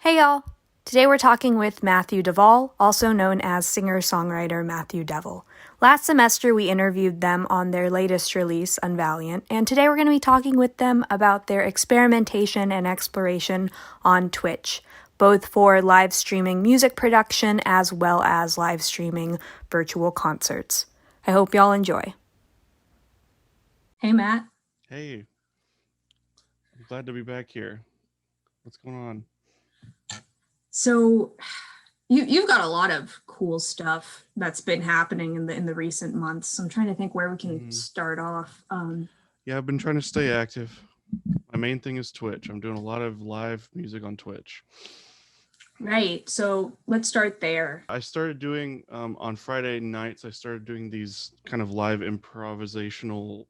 Hey y'all! Today we're talking with Matthew DeVoll, also known as singer-songwriter Matthew DeVoll. Last semester we interviewed them on their latest release, Unvaliant, and today we're going to be talking with them about their experimentation and exploration on Twitch, both for live streaming music production as well as live streaming virtual concerts. I hope y'all enjoy. Hey Matt. Hey, I'm glad to be back here. What's going on? So you've got a lot of cool stuff that's been happening in the recent months. I'm trying to think where we can start off. Yeah, I've been trying to stay active. My main thing is Twitch. I'm doing a lot of live music on Twitch. Right. So let's start there. I started doing on Friday nights. I started doing these kind of live improvisational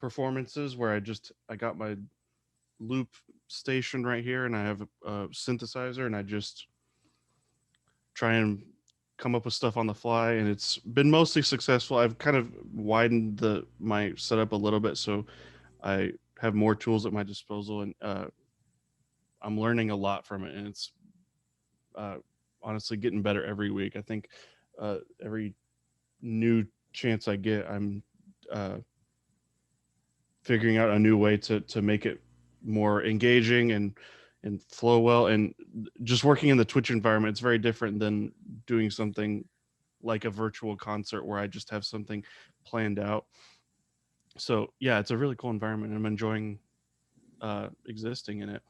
performances where I got my loop station right here, and I have a synthesizer, and I just try and come up with stuff on the fly, and it's been mostly successful. I've kind of widened my setup a little bit, so I have more tools at my disposal, and I'm learning a lot from it, and it's uh, honestly getting better every week. I think every new chance I get, I'm uh, figuring out a new way to make it more engaging and flow well. And just working in the Twitch environment, it's very different than doing something like a virtual concert where I just have something planned out. So yeah, it's a really cool environment, and I'm enjoying existing in it.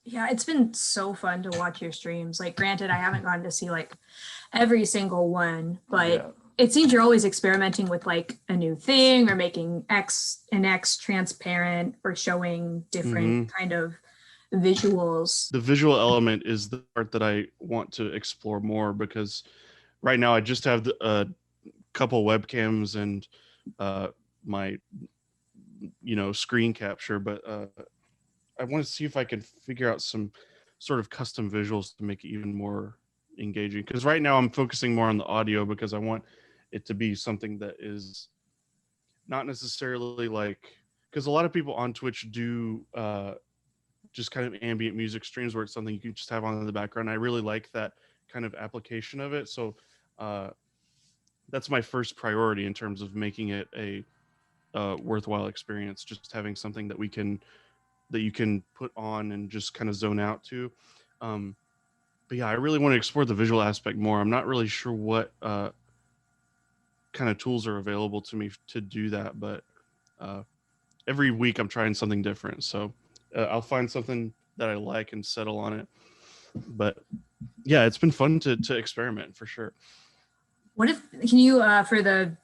Yeah, it's been so fun to watch your streams. Like, granted, I haven't gotten to see like every single one, but Yeah. it seems you're always experimenting with like a new thing or making X transparent or showing different kind of visuals. The visual element is the part that I want to explore more, because right now I just have a couple webcams and my screen capture, but I want to see if I can figure out some sort of custom visuals to make it even more engaging, because right now I'm focusing more on the audio because I want it to be something that is not necessarily like, because a lot of people on Twitch do just kind of ambient music streams where it's something you can just have on in the background. I really like that kind of application of it. So uh, that's my first priority in terms of making it a worthwhile experience. Just having something that you can put on and just kind of zone out to. Um, but yeah, I really want to explore the visual aspect more. I'm not really sure what kind of tools are available to me to do that, but uh, every week I'm trying something different. So I'll find something that I like and settle on it. But yeah, it's been fun to experiment for sure. What if can you for the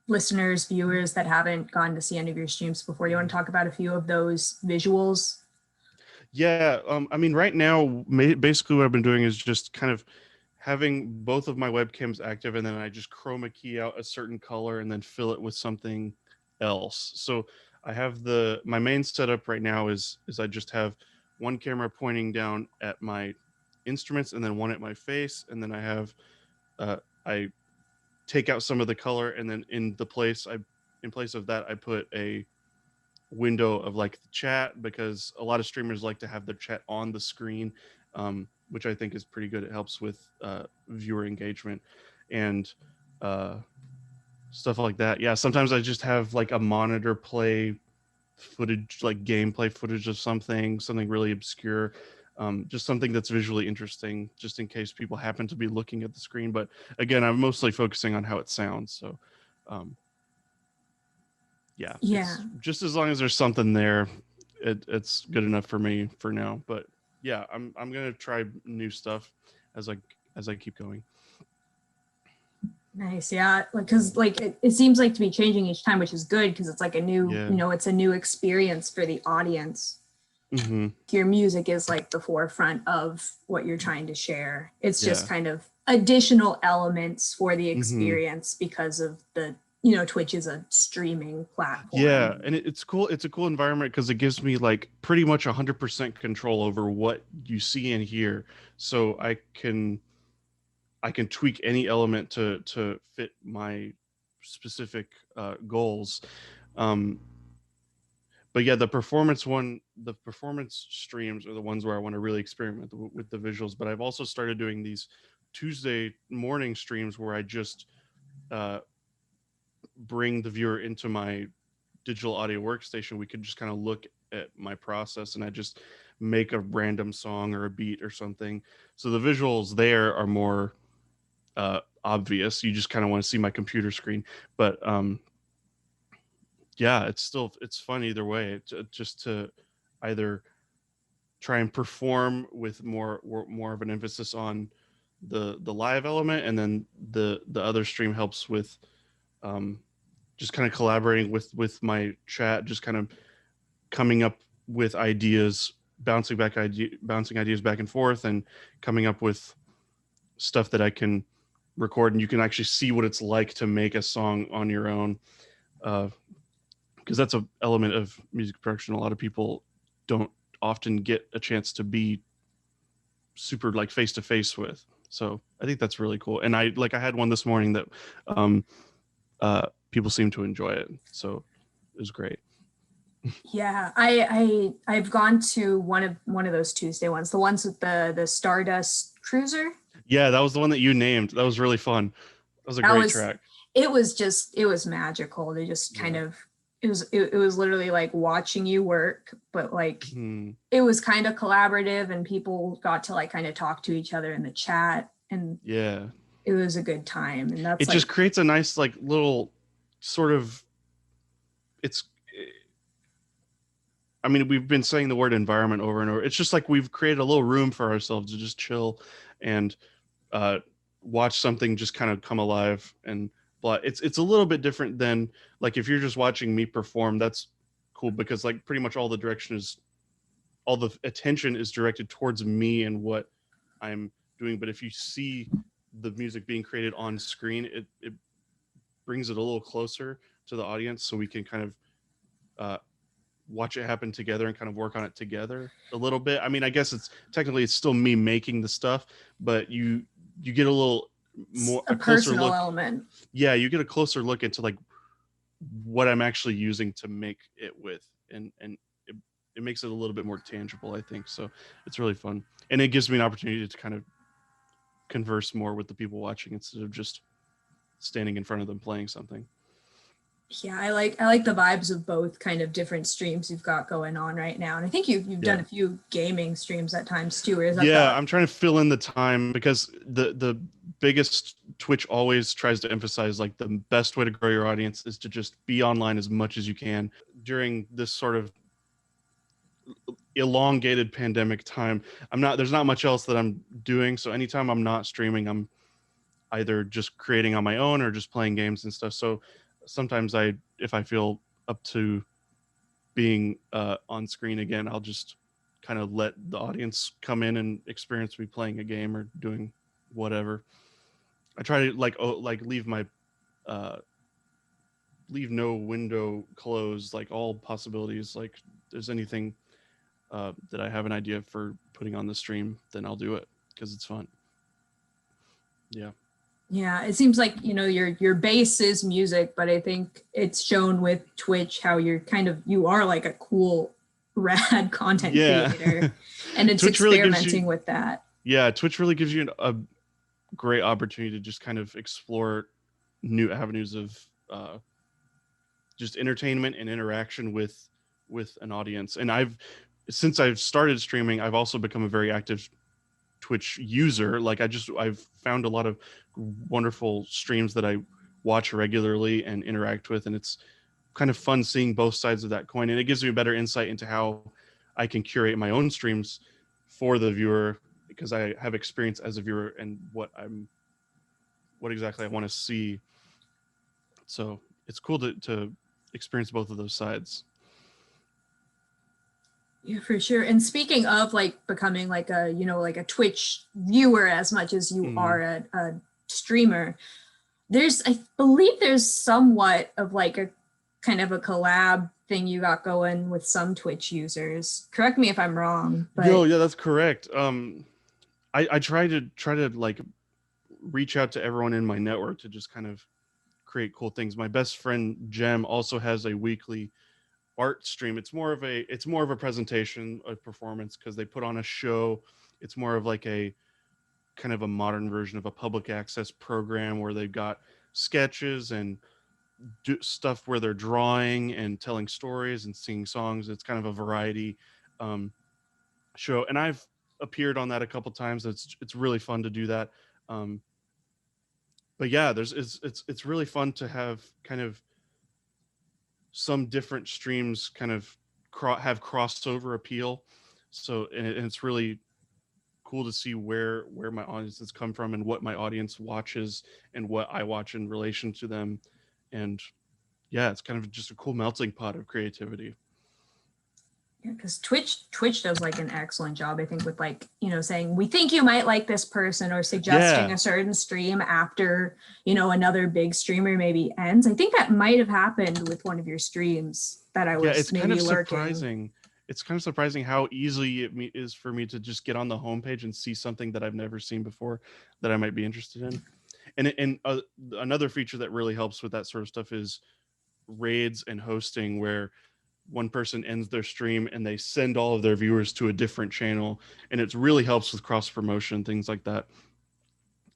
listeners, viewers that haven't gone to see any of your streams before, you want to talk about a few of those visuals? Yeah, I mean, right now, basically what I've been doing is just kind of having both of my webcams active, and then I just chroma key out a certain color and then fill it with something else. So I have my main setup right now is I just have one camera pointing down at my instruments and then one at my face, and then I take out some of the color, and then in place of that I put a window of like the chat, because a lot of streamers like to have their chat on the screen, which I think is pretty good. It helps with viewer engagement and uh, stuff like that. Yeah, sometimes I just have like a monitor play footage, like gameplay footage of something really obscure. Just something that's visually interesting, just in case people happen to be looking at the screen. But again, I'm mostly focusing on how it sounds. So um, yeah, Yeah. it's just as long as there's something there, it's good enough for me for now. But yeah, I'm gonna try new stuff as I keep going. Nice, yeah. Because it seems like to be changing each time, which is good because it's like a new, Yeah. it's a new experience for the audience. Mm-hmm. Your music is like the forefront of what you're trying to share. It's just Yeah. kind of additional elements for the Mm-hmm. experience because of the, Twitch is a streaming platform. Yeah, and it's cool. It's a cool environment because it gives me like pretty much 100% control over what you see and hear. So I can tweak any element to fit my specific goals. Um, But yeah, the performance streams are the ones where I want to really experiment with the visuals. But I've also started doing these Tuesday morning streams where I just uh, bring the viewer into my digital audio workstation. We could just kind of look at my process, and I just make a random song or a beat or something. So the visuals there are more obvious. You just kind of want to see my computer screen. But yeah, it's fun either way. Just to either try and perform with more of an emphasis on the live element, and then the other stream helps with um, just kind of collaborating with my chat, just kind of coming up with ideas, bouncing ideas back and forth, and coming up with stuff that I can record, and you can actually see what it's like to make a song on your own. Because that's an element of music production a lot of people don't often get a chance to be super like face to face with. So I think that's really cool. And I had one this morning that um, people seem to enjoy it. So it was great. Yeah, I've gone to one of those Tuesday ones, the ones with the Stardust Cruiser. Yeah, that was the one that you named. That was really fun. That was a That great was track. it was magical. They just kind of it was literally like watching you work, but like it was kind of collaborative, and people got to like kind of talk to each other in the chat, and Yeah, it was a good time. And that's it just creates a nice like little sort of it's I mean, we've been saying the word environment over and over. It's just like we've created a little room for ourselves to just chill and watch something just kind of come alive. And but it's a little bit different than like if you're just watching me perform. That's cool because like pretty much all the attention is directed towards me and what I'm doing. But if you see the music being created on screen, it brings it a little closer to the audience, so we can kind of watch it happen together and kind of work on it together a little bit. I mean, I guess it's still me making the stuff, but you get a little more a closer personal look. element. Yeah, you get a closer look into like what I'm actually using to make it with, and it makes it a little bit more tangible, I think. So it's really fun, and it gives me an opportunity to kind of converse more with the people watching instead of just standing in front of them playing something. Yeah, I like the vibes of both kind of different streams you've got going on right now. And I think you've done a few gaming streams at times too. Or is that I'm trying to fill in the time because the biggest Twitch always tries to emphasize like the best way to grow your audience is to just be online as much as you can during this sort of elongated pandemic time. There's not much else that I'm doing, so anytime I'm not streaming, I'm either just creating on my own or just playing games and stuff. So sometimes if I feel up to being on screen again, I'll just kind of let the audience come in and experience me playing a game or doing whatever. I try to leave my leave no window closed, like all possibilities. Like there's anything that I have an idea for putting on the stream, then I'll do it because it's fun. Yeah. Yeah, it seems like, your base is music, but I think it's shown with Twitch how you are like a cool, rad content creator, and it's Twitch experimenting with that. Yeah, Twitch really gives you a great opportunity to just kind of explore new avenues of just entertainment and interaction with an audience. And since I've started streaming, I've also become a very active Twitch user. Like I've found a lot of wonderful streams that I watch regularly and interact with, and it's kind of fun seeing both sides of that coin, and it gives me a better insight into how I can curate my own streams for the viewer, because I have experience as a viewer and what exactly I want to see. So it's cool to experience both of those sides. Yeah, for sure. And speaking of like becoming like a Twitch viewer as much as you are a streamer, I believe there's somewhat of like a kind of a collab thing you got going with some Twitch users. Correct me if I'm wrong. But yeah, that's correct. I try to like reach out to everyone in my network to just kind of create cool things. My best friend Jem also has a weekly art stream. It's more of a presentation, a performance, because they put on a show. It's more of like a kind of a modern version of a public access program where they've got sketches and stuff where they're drawing and telling stories and singing songs. It's kind of a variety show, and I've appeared on that a couple times. It's really fun to do that. But yeah, it's really fun to have kind of some different streams kind of have crossover appeal. So and it's really cool to see where my audiences come from and what my audience watches and what I watch in relation to them. And yeah, it's kind of just a cool melting pot of creativity. Yeah, because Twitch does like an excellent job, I think, with like, saying we think you might like this person, or suggesting a certain stream after, another big streamer maybe ends. I think that might have happened with one of your streams that I was it's maybe kind of lurking. surprising. It's kind of surprising how easy it is for me to just get on the homepage and see something that I've never seen before that I might be interested in. And another feature that really helps with that sort of stuff is raids and hosting, where one person ends their stream and they send all of their viewers to a different channel, and it really helps with cross promotion, things like that.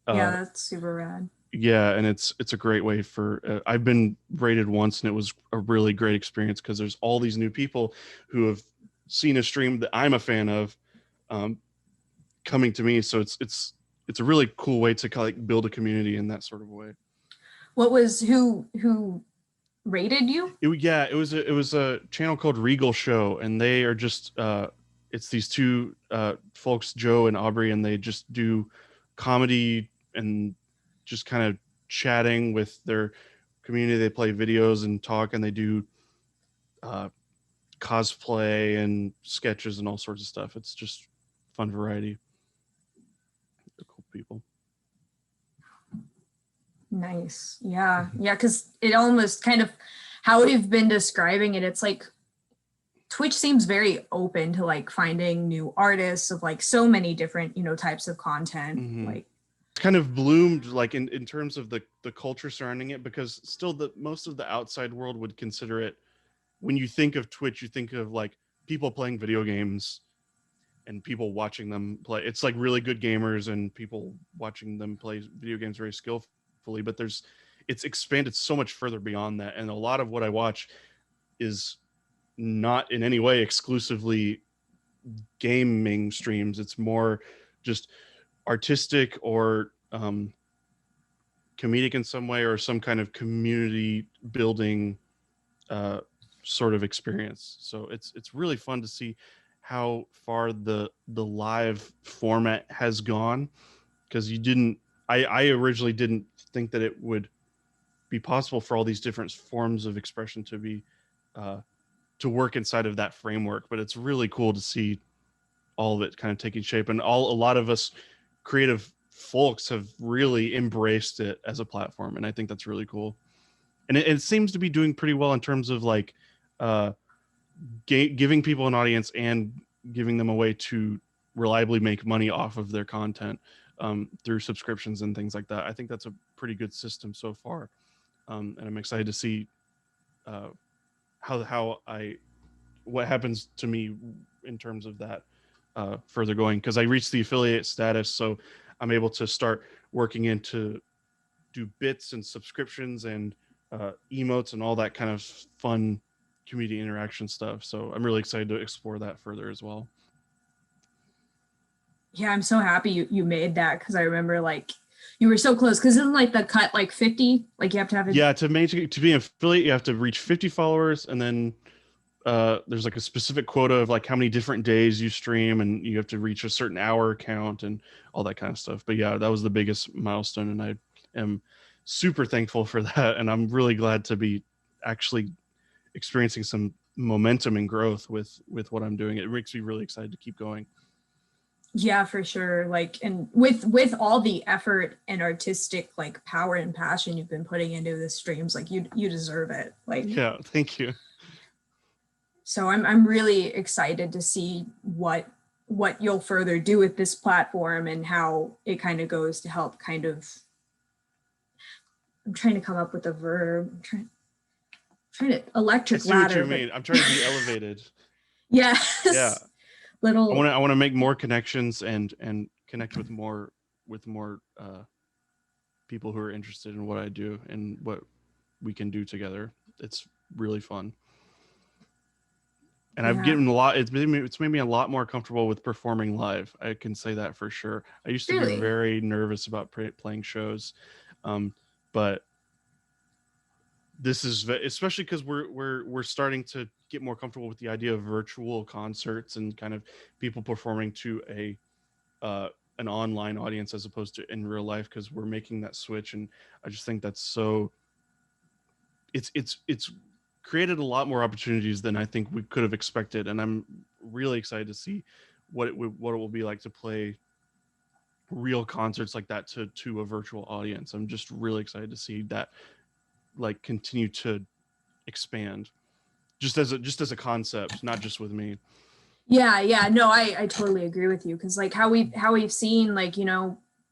Yeah, that's super rad. Yeah, and it's a great way for I've been raided once, and it was a really great experience because there's all these new people who have seen a stream that I'm a fan of coming to me. So it's a really cool way to kind of like build a community in that sort of way. What was who rated you? It was a channel called Regal Show, and they are just it's these two folks, Joe and Aubrey, and they just do comedy and just kind of chatting with their community. They play videos and talk, and they do cosplay and sketches and all sorts of stuff. It's just fun variety. They're cool people. Nice. Yeah. Because it almost kind of how we've been describing it, it's like Twitch seems very open to like finding new artists of like so many different, types of content. Mm-hmm. Like kind of bloomed like in terms of the culture surrounding it, because still most of the outside world would consider it, when you think of Twitch, you think of like people playing video games and people watching them play. It's like really good gamers and people watching them play video games very skillfully, but it's expanded so much further beyond that. And a lot of what I watch is not in any way exclusively gaming streams. It's more just artistic or comedic in some way, or some kind of community building sort of experience. So it's really fun to see how far the live format has gone, because I originally didn't think that it would be possible for all these different forms of expression to be to work inside of that framework. But it's really cool to see all of it kind of taking shape, and a lot of us creative folks have really embraced it as a platform, and I think that's really cool. And it seems to be doing pretty well in terms of like giving people an audience and giving them a way to reliably make money off of their content through subscriptions and things like that. I think that's a pretty good system so far, and I'm excited to see what happens to me in terms of that further going, because I reached the affiliate status, so I'm able to start working into do bits and subscriptions and emotes and all that kind of fun community interaction stuff. So I'm really excited to explore that further as well. Yeah, I'm so happy you made that, because I remember like you were so close, because isn't like the cut like 50? Like you have to have it. Yeah, to be an affiliate, you have to reach 50 followers, and then there's like a specific quota of like how many different days you stream, and you have to reach a certain hour count and all that kind of stuff. But yeah, that was the biggest milestone, and I am super thankful for that. And I'm really glad to be actually experiencing some momentum and growth with what I'm doing. It makes me really excited to keep going. Yeah, for sure. Like, and with all the effort and artistic like power and passion you've been putting into the streams, like you deserve it. Like, yeah, thank you. So I'm really excited to see what you'll further do with this platform and how it kind of goes to help kind of, I'm trying to come up with a verb, trying to I electric see what you ladder, but mean. I'm trying to be elevated. Yeah. yes, little. I want to make more connections and connect with more people who are interested in what I do and what we can do together. It's really fun. And I've Yeah, given a lot. It's made me a lot more comfortable with performing live. I can say that for sure. I used to be really. very nervous about playing shows, but this is especially because we're starting to get more comfortable with the idea of virtual concerts and kind of people performing to an online audience as opposed to in real life, because we're making that switch. And I just think that's so it's created a lot more opportunities than I think we could have expected, and I'm really excited to see what it will be like to play real concerts like that to a virtual audience. I'm just really excited to see that like continue to expand, just as a concept, not just with me. Yeah, no, I totally agree with you, because like how we've seen, like,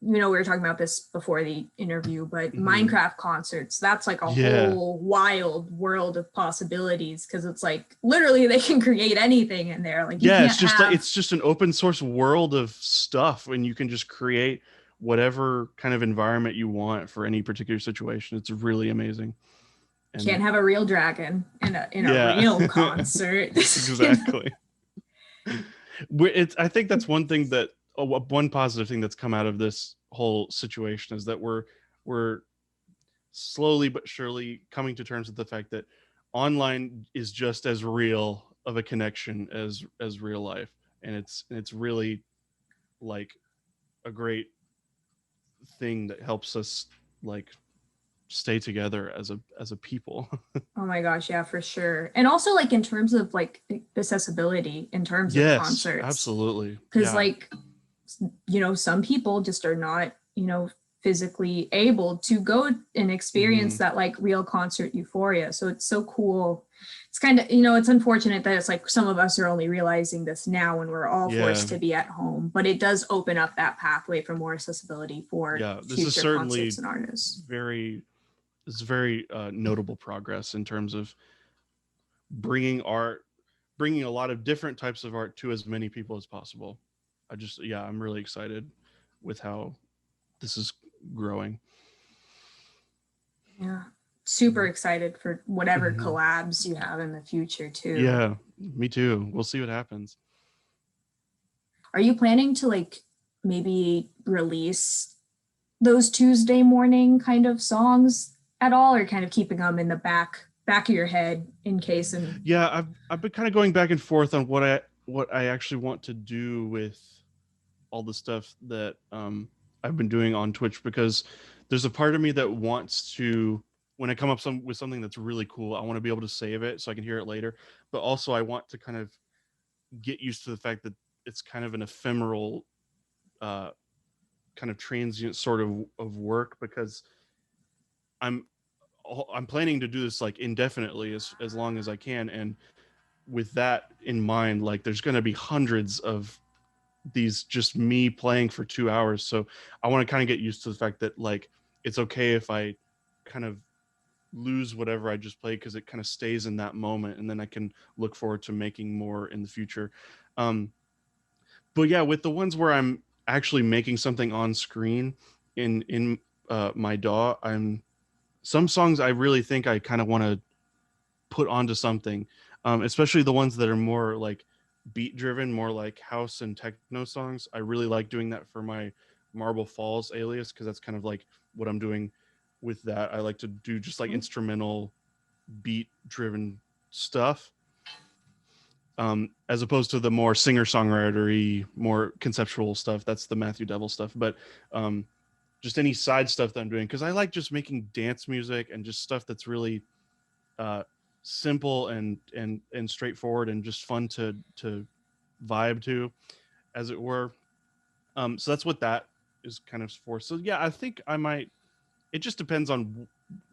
we were talking about this before the interview, but Mm-hmm. Minecraft concerts, that's like a Yeah. whole wild world of possibilities, because it's like literally they can create anything in there. Like, you Yeah, can't have. it's just an open source world of stuff, and you can just create whatever kind of environment you want for any particular situation. It's really amazing. And Can't have a real dragon in a yeah. real concert. Exactly. I think that's one thing that one positive thing that's come out of this whole situation is that we're slowly but surely coming to terms with the fact that online is just as real of a connection as real life. And it's really like a great thing that helps us like stay together as a people. Oh my gosh, yeah, for sure. And also, like, in terms of like accessibility in terms of Yes, concerts, absolutely. because Yeah. like, some people just are not, physically able to go and experience Mm-hmm. that like real concert euphoria. So it's so cool. It's kind of, it's unfortunate that it's like some of us are only realizing this now when we're all Yeah. forced to be at home, but it does open up that pathway for more accessibility for Yeah. This is future concerts certainly and artists. very very notable progress in terms of bringing art, bringing a lot of different types of art to as many people as possible. I'm really excited with how this is growing. Yeah. Super excited for whatever Mm-hmm. collabs you have in the future too. Yeah, me too. We'll see what happens. Are you planning to like maybe release those Tuesday morning kind of songs at all, or kind of keeping them in the back of your head in case? And Yeah, I've been kind of going back and forth on what I actually want to do with all the stuff that I've been doing on Twitch, because there's a part of me that wants to, when I come up with something that's really cool, I want to be able to save it so I can hear it later. But also I want to kind of get used to the fact that it's kind of an ephemeral, uh, kind of transient sort of work, because I'm I'm planning to do this like indefinitely, as long as I can. And with that in mind, like there's going to be hundreds of these just me playing for 2 hours. So I want to kind of get used to the fact that like it's okay if I kind of lose whatever I just played, because it kind of stays in that moment, and then I can look forward to making more in the future. Um, but yeah, with the ones where I'm actually making something on screen in my DAW, I'm some songs I really think I kind of want to put onto something, especially the ones that are more like beat driven, more like house and techno songs. I really like doing that for my Marble Falls alias, because that's kind of like what I'm doing with that. I like to do just like instrumental beat driven stuff, as opposed to the more singer songwritery, more conceptual stuff. That's the Matthew DeVoll stuff. But just any side stuff that I'm doing, because I like just making dance music and just stuff that's really uh, simple and straightforward and just fun to vibe to, as it were. So that's what that is kind of for. So yeah, I think I might. It just depends on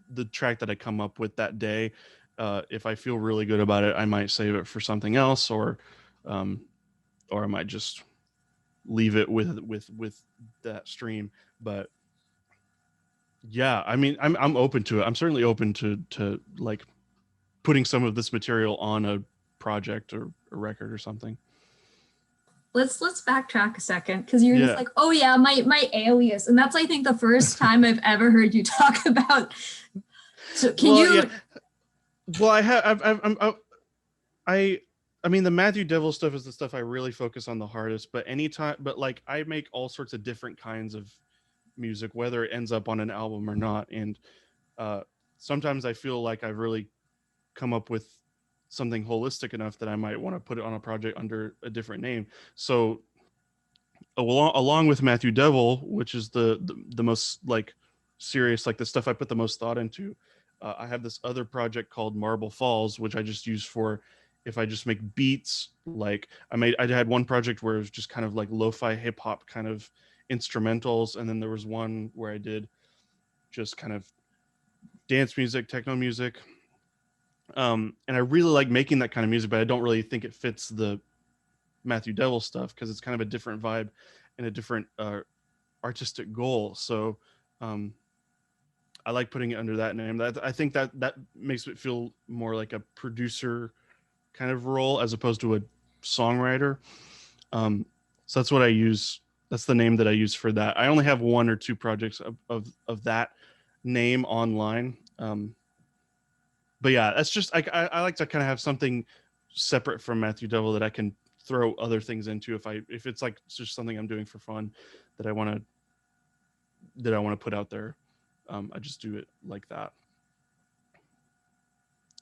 the track that I come up with that day. If I feel really good about it, I might save it for something else, um, or I might just leave it with that stream. But yeah, I mean, I'm open to it. I'm certainly open to like putting some of this material on a project or a record or something. Let's backtrack a second, because you're just Yeah. like, oh yeah, my alias, and that's I think the first time I've ever heard you talk about. So can Well, you? yeah. Well, I mean, the Matthew DeVoll stuff is the stuff I really focus on the hardest. But like, I make all sorts of different kinds of music, whether it ends up on an album or not. And sometimes I feel like I've really come up with something holistic enough that I might want to put it on a project under a different name. So along with Matthew DeVoll, which is the most like serious, like the stuff I put the most thought into, I have this other project called Marble Falls, which I just use for if I just make beats. Like I had one project where it was just kind of like lo-fi hip hop kind of instrumentals, and then there was one where I did just kind of dance music, techno music. And I really like making that kind of music, but I don't really think it fits the Matthew DeVoll stuff because it's kind of a different vibe and a different artistic goal. So I like putting it under that name. I think that makes it feel more like a producer kind of role as opposed to a songwriter. So that's what I use. That's the name that I use for that. I only have one or two projects of that name online. But yeah, that's just I like to kind of have something separate from Matthew DeVoll that I can throw other things into if it's like just something I'm doing for fun that I want to put out there. I just do it like that.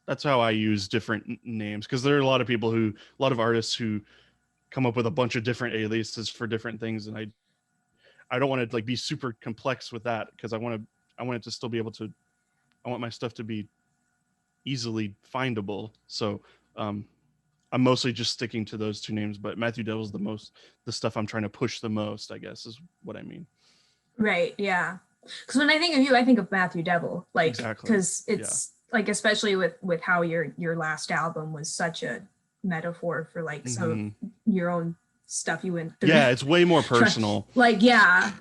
That's how I use different names, because there are a lot of artists who come up with a bunch of different aliases for different things, and I don't want to like be super complex with that because I want it to still be able to. I want my stuff to be easily findable. So I'm mostly just sticking to those two names, but Matthew DeVoll's the stuff I'm trying to push the most, I guess is what I mean. Right. Yeah. Because when I think of you, I think of Matthew DeVoll, like, Exactly. because it's like, especially with how your last album was such a metaphor for like some of your own stuff you went through. Yeah, it's way more personal. Like, yeah.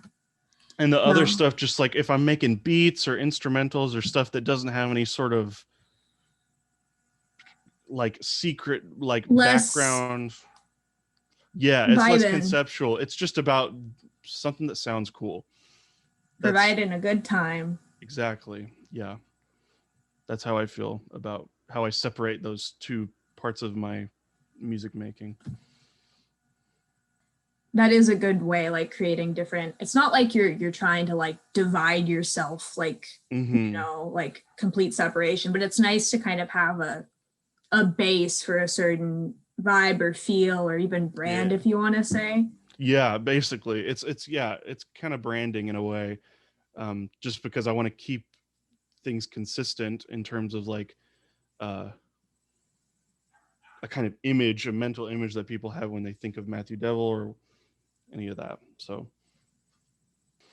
And the other stuff, just like if I'm making beats or instrumentals or stuff that doesn't have any sort of like secret like background. Yeah, it's less conceptual. It's just about something that sounds cool. Providing a good time. Exactly. Yeah. That's how I feel about how I separate those two parts of my music making. That is a good way, like creating different. It's not like you're trying to like divide yourself, like you know, like complete separation, but it's nice to kind of have a base for a certain vibe or feel or even brand, if you want to say. Yeah, basically, it's kind of branding in a way, just because I want to keep things consistent in terms of like a kind of image, a mental image that people have when they think of Matthew DeVoll or any of that. So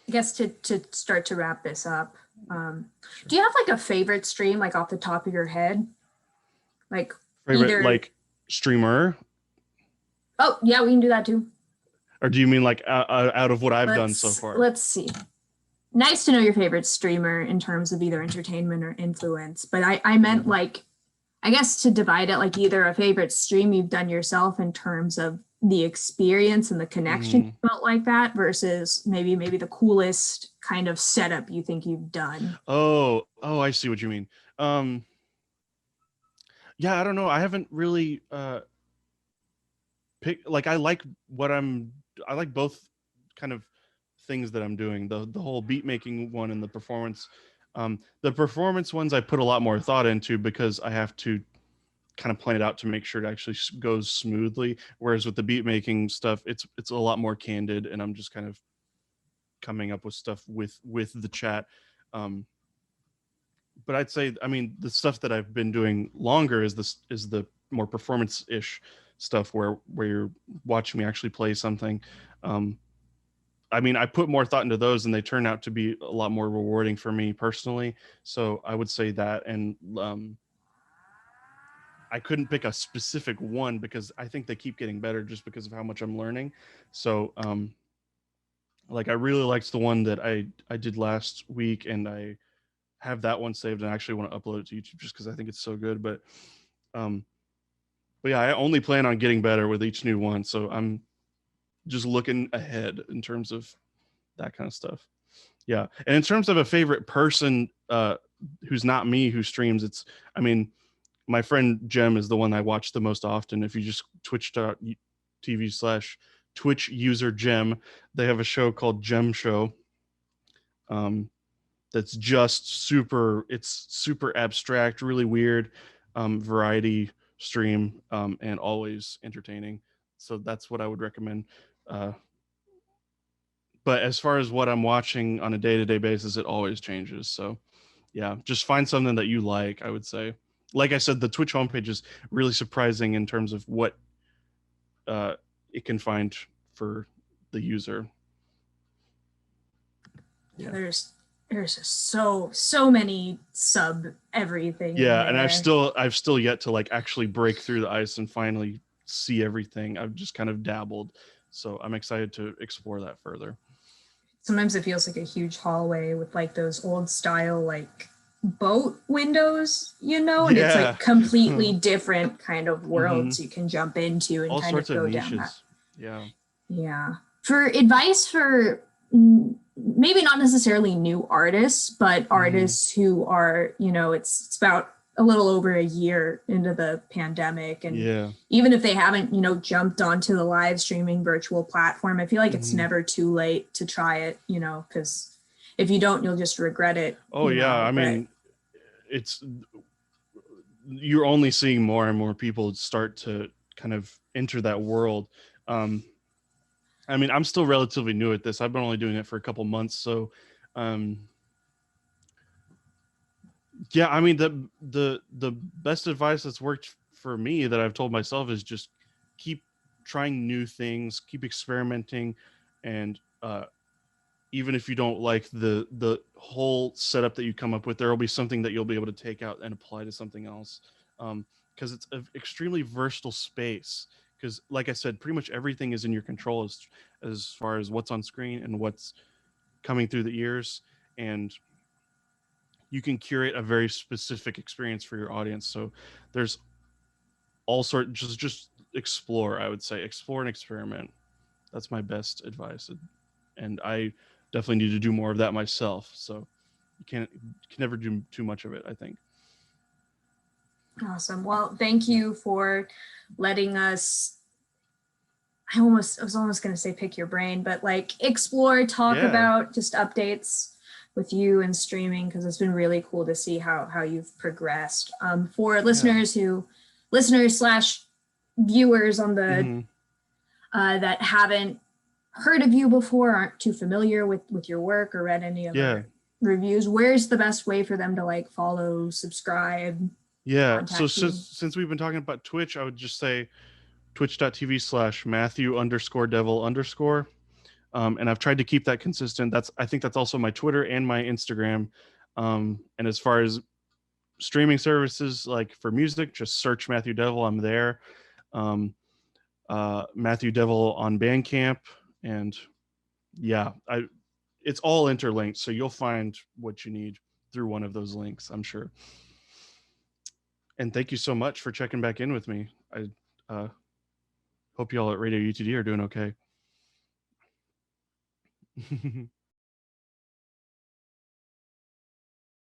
I guess to start to wrap this up, do you have like a favorite stream, like off the top of your head? Like favorite like streamer? Oh yeah, we can do that too. Or do you mean like out of what I've done so far? Let's see. Nice to know your favorite streamer in terms of either entertainment or influence, but I meant like, I guess to divide it, like either a favorite stream you've done yourself in terms of the experience and the connection you felt like that versus maybe the coolest kind of setup you think you've done. Oh, I see what you mean. Yeah, I don't know. I haven't really picked, like I like both kind of things that I'm doing. The whole beat making one and the performance ones I put a lot more thought into because I have to kind of plan it out to make sure it actually goes smoothly, whereas with the beat making stuff it's a lot more candid and I'm just kind of coming up with stuff with the chat. But I'd say, I mean, the stuff that I've been doing longer is the more performance-ish stuff where you're watching me actually play something. I mean, I put more thought into those and they turn out to be a lot more rewarding for me personally. So I would say that. And I couldn't pick a specific one because I think they keep getting better just because of how much I'm learning. So like I really liked the one that I did last week, and I have that one saved and I actually want to upload it to YouTube just because I think it's so good. But yeah, I only plan on getting better with each new one. So I'm just looking ahead in terms of that kind of stuff. Yeah. And in terms of a favorite person who's not me who streams, I mean, my friend Jem is the one I watch the most often. If you just twitch.tv/Twitch user Jem, they have a show called Jem Show. That's just it's super abstract, really weird, variety stream, and always entertaining. So that's what I would recommend. But as far as what I'm watching on a day-to-day basis, it always changes. So yeah, just find something that you like, I would say. Like I said, the Twitch homepage is really surprising in terms of what it can find for the user. Yeah. There's just so many sub everything. Yeah, and I've still yet to like actually break through the ice and finally see everything. I've just kind of dabbled. So I'm excited to explore that further. Sometimes it feels like a huge hallway with like those old style like boat windows, you know, and it's like completely different kind of worlds you can jump into and all kind sorts of go of down niches. that. Yeah. Yeah. For advice for maybe not necessarily new artists, but artists who are, you know, it's about a little over a year into the pandemic. And even if they haven't, you know, jumped onto the live streaming virtual platform, I feel like it's never too late to try it, you know, because if you don't, you'll just regret it. Oh, yeah. I mean, you're only seeing more and more people start to kind of enter that world. I mean, I'm still relatively new at this. I've been only doing it for a couple months. So, yeah, I mean, the best advice that's worked for me that I've told myself is just keep trying new things, keep experimenting, and even if you don't like the whole setup that you come up with, there will be something that you'll be able to take out and apply to something else, because it's an extremely versatile space. Because, like I said, pretty much everything is in your control as far as what's on screen and what's coming through the ears, and you can curate a very specific experience for your audience. So there's all sorts, just explore. I would say explore and experiment. That's my best advice, and I definitely need to do more of that myself. So you can never do too much of it, I think. Awesome. Well, thank you for letting us, I was almost going to say pick your brain, but like explore, talk about just updates with you and streaming, because it's been really cool to see how you've progressed. For listeners / viewers on the that haven't heard of you before, aren't too familiar with your work or read any of your reviews, where's the best way for them to like follow, subscribe? So since we've been talking about Twitch, I would just say twitch.tv/Matthew_Devil_. And I've tried to keep that consistent. I think that's also my Twitter and my Instagram. And as far as streaming services, like for music, just search Matthew DeVoll. I'm there. Matthew DeVoll on Bandcamp, and it's all interlinked, so you'll find what you need through one of those links, I'm sure. And thank you so much for checking back in with me. I hope y'all at Radio UTD are doing okay.